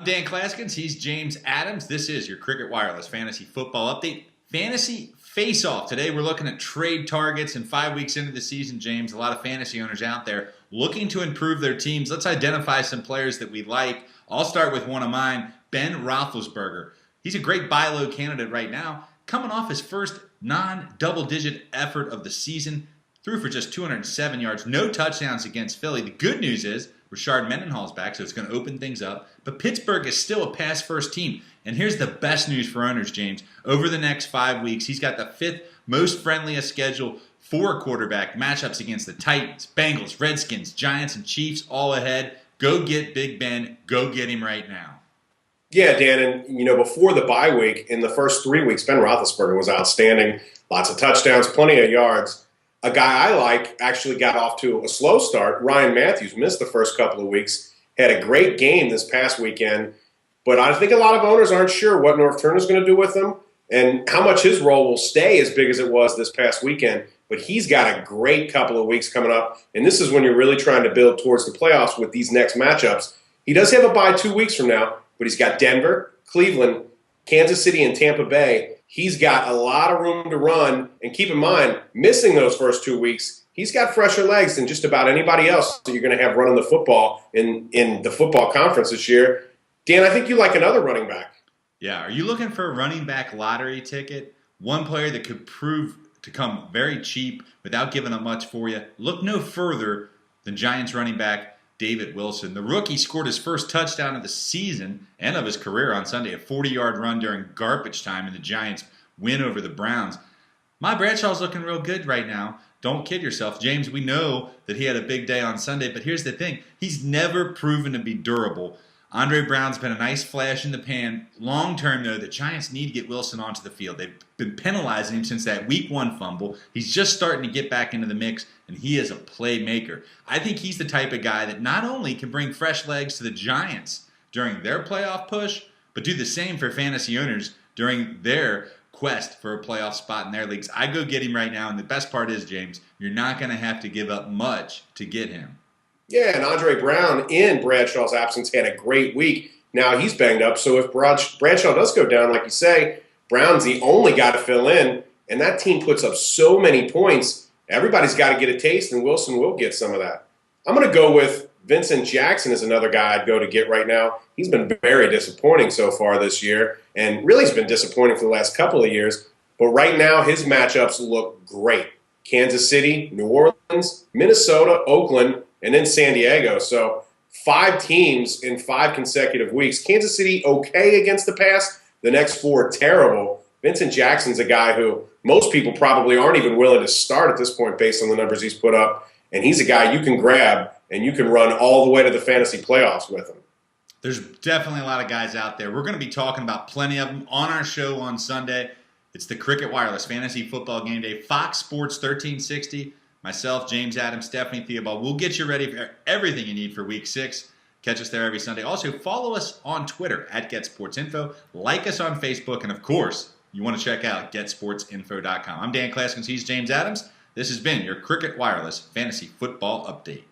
Dan Clasgens, he's James Adams. This is your Cricket Wireless Fantasy Football Update. Fantasy Faceoff. Today we're looking at trade targets and 5 weeks into the season, James. A lot of fantasy owners out there looking to improve their teams. Let's identify some players that we like. I'll start with one of mine, Ben Roethlisberger. He's a great buy low candidate right now, coming off his first non-double-digit effort of the season. Threw for just 207 yards, no touchdowns against Philly. The good news is Rashard Mendenhall's back, so it's going to open things up. But Pittsburgh is still a pass-first team. And here's the best news for owners, James. Over the next 5 weeks, he's got the fifth most friendliest schedule for quarterback matchups against the Titans, Bengals, Redskins, Giants, and Chiefs all ahead. Go get Big Ben. Go get him right now. Yeah, Dan, and before the bye week, in the first 3 weeks, Ben Roethlisberger was outstanding. Lots of touchdowns, plenty of yards. A guy I like actually got off to a slow start. Ryan Matthews missed the first couple of weeks, had a great game this past weekend, but I think a lot of owners aren't sure what North Turner's going to do with him and how much his role will stay as big as it was this past weekend. But he's got a great couple of weeks coming up, and this is when you're really trying to build towards the playoffs with these next matchups. He does have a bye 2 weeks from now, but he's got Denver, Cleveland, Kansas City, and Tampa Bay. He's got a lot of room to run, and keep in mind, missing those first 2 weeks, he's got fresher legs than just about anybody else that you're going to have running the football in the football conference this year. Dan, I think you like another running back. Yeah, are you looking for a running back lottery ticket? One player that could prove to come very cheap without giving up much for you? Look no further than Giants running back David Wilson. The rookie scored his first touchdown of the season and of his career on Sunday, a 40-yard run during garbage time in the Giants' win over the Browns. My Bradshaw's looking real good right now. Don't kid yourself. James, we know that he had a big day on Sunday, but here's the thing. He's never proven to be durable. Andre Brown's been a nice flash in the pan. Long term, though, the Giants need to get Wilson onto the field. They've been penalizing him since that Week 1 fumble. He's just starting to get back into the mix, and he is a playmaker. I think he's the type of guy that not only can bring fresh legs to the Giants during their playoff push, but do the same for fantasy owners during their quest for a playoff spot in their leagues. I go get him right now, and the best part is, James, you're not going to have to give up much to get him. Yeah, and Andre Brown, in Bradshaw's absence, had a great week. Now he's banged up, so if Bradshaw does go down, like you say, Brown's the only guy to fill in, and that team puts up so many points, everybody's got to get a taste, and Wilson will get some of that. I'm going to go with Vincent Jackson as another guy I'd go to get right now. He's been very disappointing so far this year, and really has been disappointing for the last couple of years, but right now his matchups look great. Kansas City, New Orleans, Minnesota, Oakland, and then San Diego. So 5 teams in 5 consecutive weeks. Kansas City okay against the pass. The next 4 terrible. Vincent Jackson's a guy who most people probably aren't even willing to start at this point based on the numbers he's put up. And he's a guy you can grab and you can run all the way to the fantasy playoffs with him. There's definitely a lot of guys out there. We're going to be talking about plenty of them on our show on Sunday. It's the Cricket Wireless Fantasy Football Game Day. Fox Sports 1360. Myself, James Adams, Stephanie Theobald. We'll get you ready for everything you need for Week 6. Catch us there every Sunday. Also, follow us on Twitter at getsportsinfo. Like us on Facebook. And, of course, you want to check out getsportsinfo.com. I'm Dan Clasgens. He's James Adams. This has been your Cricket Wireless Fantasy Football Update.